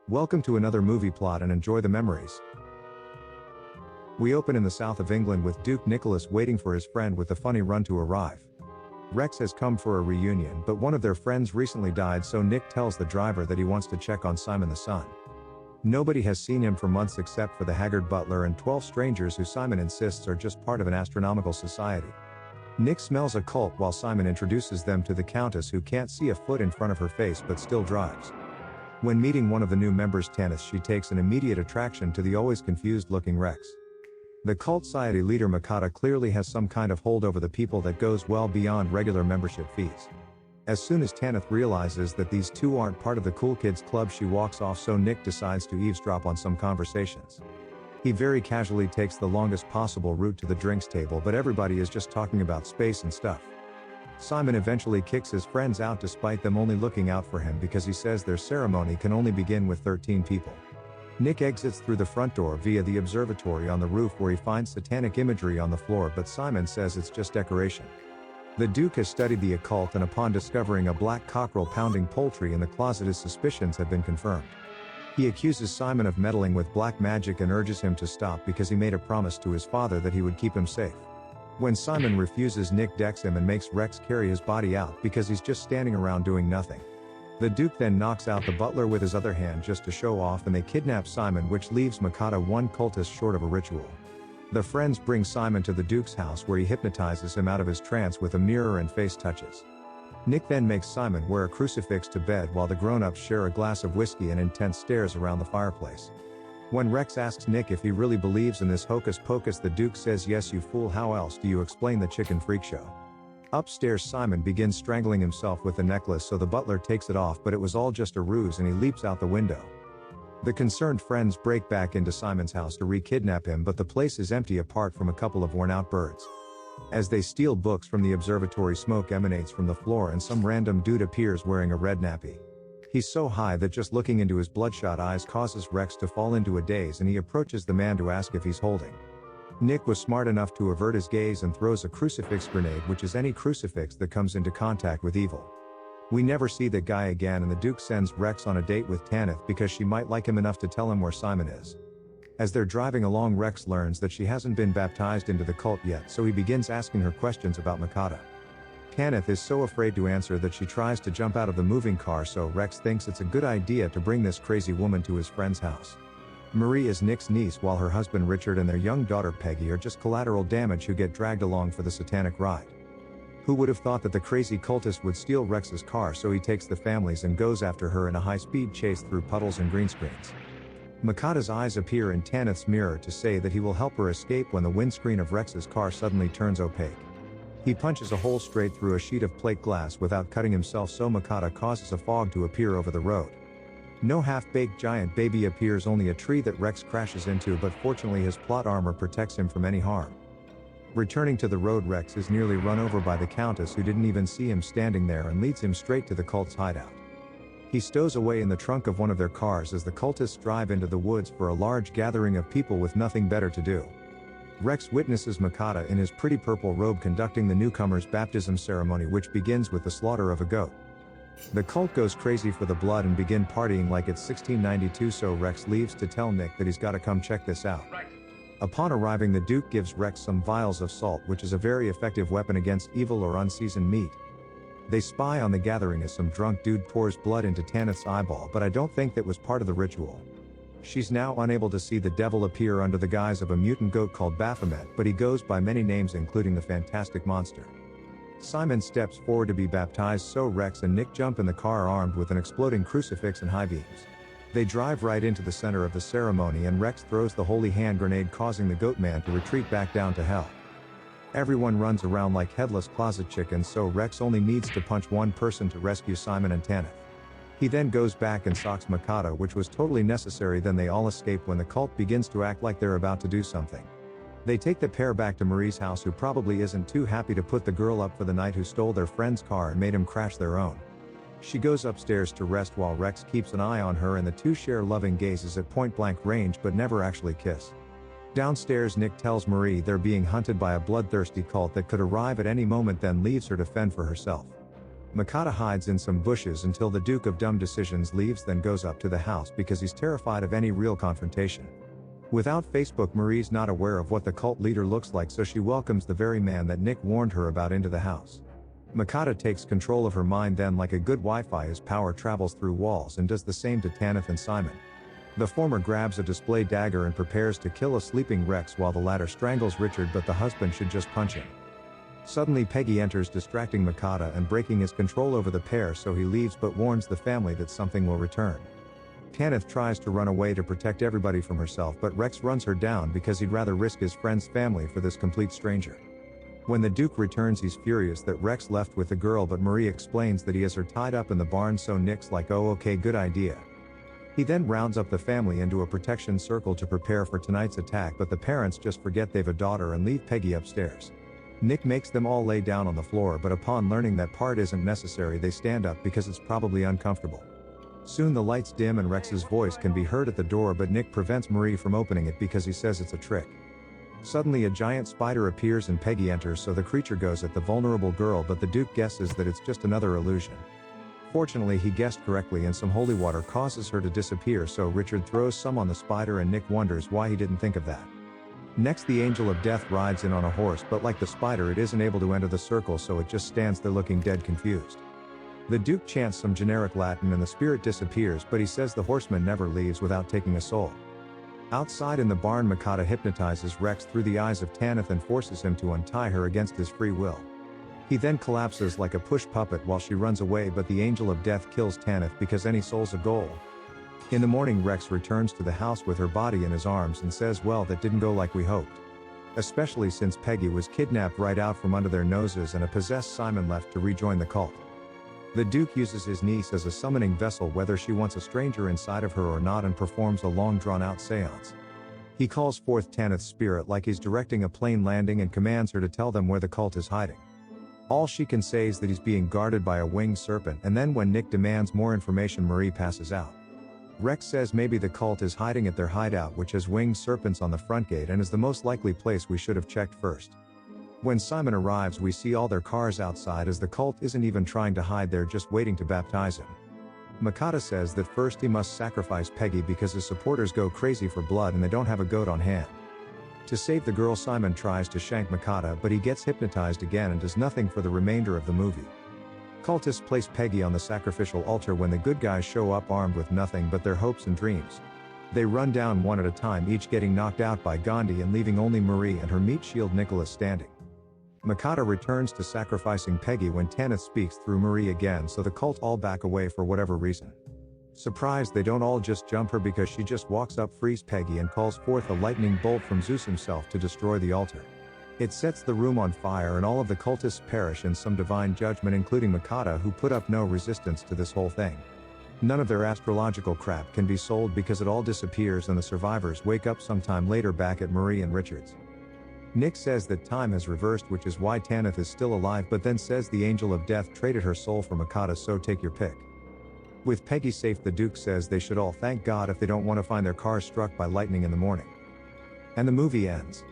Welcome to another movie plot and enjoy the memories. We open in the south of England with Duke Nicholas waiting for his friend with the funny run to arrive. Rex has come for a reunion, but one of their friends recently died, so Nick tells the driver that he wants to check on Simon the son. Nobody has seen him for months except for the haggard butler and 12 strangers who Simon insists are just part of an astronomical society. Nick smells a cult while Simon introduces them to the Countess, who can't see a foot in front of her face but still drives. When meeting one of the new members, Tanith, she takes an immediate attraction to the always confused-looking Rex. The cult society leader Mocata clearly has some kind of hold over the people that goes well beyond regular membership fees. As soon as Tanith realizes that these two aren't part of the cool kids club, she walks off, so Nick decides to eavesdrop on some conversations. He very casually takes the longest possible route to the drinks table, but everybody is just talking about space and stuff. Simon eventually kicks his friends out despite them only looking out for him because he says their ceremony can only begin with 13 people. Nick exits through the front door via the observatory on the roof, where he finds satanic imagery on the floor, but Simon says it's just decoration. The Duke has studied the occult, and upon discovering a black cockerel pounding poultry in the closet, his suspicions have been confirmed. He accuses Simon of meddling with black magic and urges him to stop because he made a promise to his father that he would keep him safe. When Simon refuses, Nick decks him and makes Rex carry his body out because he's just standing around doing nothing. The Duke then knocks out the butler with his other hand just to show off, and they kidnap Simon, which leaves Mocata one cultist short of a ritual. The friends bring Simon to the Duke's house, where he hypnotizes him out of his trance with a mirror and face touches. Nick then makes Simon wear a crucifix to bed while the grown-ups share a glass of whiskey and intense stares around the fireplace. When Rex asks Nick if he really believes in this hocus pocus, the Duke says, "Yes, you fool, how else do you explain the chicken freak show?" Upstairs, Simon begins strangling himself with the necklace, so the butler takes it off, but it was all just a ruse and he leaps out the window. The concerned friends break back into Simon's house to re-kidnap him, but the place is empty apart from a couple of worn-out birds. As they steal books from the observatory, smoke emanates from the floor and some random dude appears wearing a red nappy. He's so high that just looking into his bloodshot eyes causes Rex to fall into a daze, and he approaches the man to ask if he's holding. Nick was smart enough to avert his gaze and throws a crucifix grenade, which is any crucifix that comes into contact with evil. We never see that guy again, and the Duke sends Rex on a date with Tanith because she might like him enough to tell him where Simon is. As they're driving along, Rex learns that she hasn't been baptized into the cult yet, so he begins asking her questions about Mocata. Tanith is so afraid to answer that she tries to jump out of the moving car, so Rex thinks it's a good idea to bring this crazy woman to his friend's house. Marie is Nick's niece, while her husband Richard and their young daughter Peggy are just collateral damage who get dragged along for the satanic ride. Who would have thought that the crazy cultist would steal Rex's car, so he takes the families and goes after her in a high-speed chase through puddles and green screens. Mocata's eyes appear in Tanith's mirror to say that he will help her escape when the windscreen of Rex's car suddenly turns opaque. He punches a hole straight through a sheet of plate glass without cutting himself, so Mocata causes a fog to appear over the road. No half-baked giant baby appears, only a tree that Rex crashes into, but fortunately his plot armor protects him from any harm. Returning to the road, Rex is nearly run over by the Countess, who didn't even see him standing there, and leads him straight to the cult's hideout. He stows away in the trunk of one of their cars as the cultists drive into the woods for a large gathering of people with nothing better to do. Rex witnesses Mocata in his pretty purple robe conducting the newcomer's baptism ceremony, which begins with the slaughter of a goat. The cult goes crazy for the blood and begin partying like it's 1692, so Rex leaves to tell Nick that he's gotta come check this out. Right. Upon arriving, the Duke gives Rex some vials of salt, which is a very effective weapon against evil or unseasoned meat. They spy on the gathering as some drunk dude pours blood into Tanith's eyeball, but I don't think that was part of the ritual. She's now unable to see the devil appear under the guise of a mutant goat called Baphomet, but he goes by many names including the Fantastic Monster. Simon steps forward to be baptized, so Rex and Nick jump in the car armed with an exploding crucifix and high beams. They drive right into the center of the ceremony, and Rex throws the holy hand grenade, causing the goat man to retreat back down to hell. Everyone runs around like headless closet chickens, so Rex only needs to punch one person to rescue Simon and Tanith. He then goes back and socks Mocata, which was totally necessary. Then they all escape when the cult begins to act like they're about to do something. They take the pair back to Marie's house, who probably isn't too happy to put the girl up for the night who stole their friend's car and made him crash their own. She goes upstairs to rest while Rex keeps an eye on her, and the two share loving gazes at point-blank range but never actually kiss. Downstairs, Nick tells Marie they're being hunted by a bloodthirsty cult that could arrive at any moment, then leaves her to fend for herself. Mocata hides in some bushes until the Duke of Dumb Decisions leaves, then goes up to the house because he's terrified of any real confrontation. Without Facebook, Marie's not aware of what the cult leader looks like, so she welcomes the very man that Nick warned her about into the house. Mocata takes control of her mind then, like a good Wi-Fi, his power travels through walls, and does the same to Tanith and Simon. The former grabs a display dagger and prepares to kill a sleeping Rex while the latter strangles Richard, but the husband should just punch him. Suddenly Peggy enters, distracting Mocata and breaking his control over the pair, so he leaves but warns the family that something will return. Tanith tries to run away to protect everybody from herself, but Rex runs her down because he'd rather risk his friend's family for this complete stranger. When the Duke returns, he's furious that Rex left with the girl, but Marie explains that he has her tied up in the barn, so Nick's like, oh okay, good idea. He then rounds up the family into a protection circle to prepare for tonight's attack, but the parents just forget they've a daughter and leave Peggy upstairs. Nick makes them all lay down on the floor, but upon learning that part isn't necessary, they stand up because it's probably uncomfortable. Soon the lights dim and Rex's voice can be heard at the door, but Nick prevents Marie from opening it because he says it's a trick. Suddenly a giant spider appears and Peggy enters, so the creature goes at the vulnerable girl, but the Duke guesses that it's just another illusion. Fortunately, he guessed correctly and some holy water causes her to disappear, so Richard throws some on the spider and Nick wonders why he didn't think of that. Next, the Angel of Death rides in on a horse, but like the spider, it isn't able to enter the circle, so it just stands there looking dead confused. The Duke chants some generic Latin and the spirit disappears, but he says the horseman never leaves without taking a soul. Outside in the barn, Mocata hypnotizes Rex through the eyes of Tanith and forces him to untie her against his free will. He then collapses like a push puppet while she runs away, but the Angel of Death kills Tanith because any soul's a goal. In the morning, Rex returns to the house with her body in his arms and says, well, that didn't go like we hoped. Especially since Peggy was kidnapped right out from under their noses and a possessed Simon left to rejoin the cult. The Duke uses his niece as a summoning vessel whether she wants a stranger inside of her or not, and performs a long drawn-out seance. He calls forth Tanith's spirit like he's directing a plane landing and commands her to tell them where the cult is hiding. All she can say is that he's being guarded by a winged serpent, and then when Nick demands more information, Marie passes out. Rex says maybe the cult is hiding at their hideout, which has winged serpents on the front gate and is the most likely place we should have checked first. When Simon arrives, we see all their cars outside, as the cult isn't even trying to hide, they're just waiting to baptize him. Mocata says that first he must sacrifice Peggy because his supporters go crazy for blood and they don't have a goat on hand. To save the girl, Simon tries to shank Mocata, but he gets hypnotized again and does nothing for the remainder of the movie. Cultists place Peggy on the sacrificial altar when the good guys show up armed with nothing but their hopes and dreams. They run down one at a time, each getting knocked out by Gandhi and leaving only Marie and her meat shield Nicholas standing. Mocata returns to sacrificing Peggy when Tanith speaks through Marie again, so the cult all back away for whatever reason. Surprised, they don't all just jump her because she just walks up, frees Peggy, and calls forth a lightning bolt from Zeus himself to destroy the altar. It sets the room on fire and all of the cultists perish in some divine judgment, including Mocata, who put up no resistance to this whole thing. None of their astrological crap can be sold because it all disappears and the survivors wake up sometime later back at Marie and Richard's. Nick says that time has reversed, which is why Tanith is still alive, but then says the Angel of Death traded her soul for Mocata, so take your pick. With Peggy safe, the Duke says they should all thank God if they don't want to find their cars struck by lightning in the morning. And the movie ends.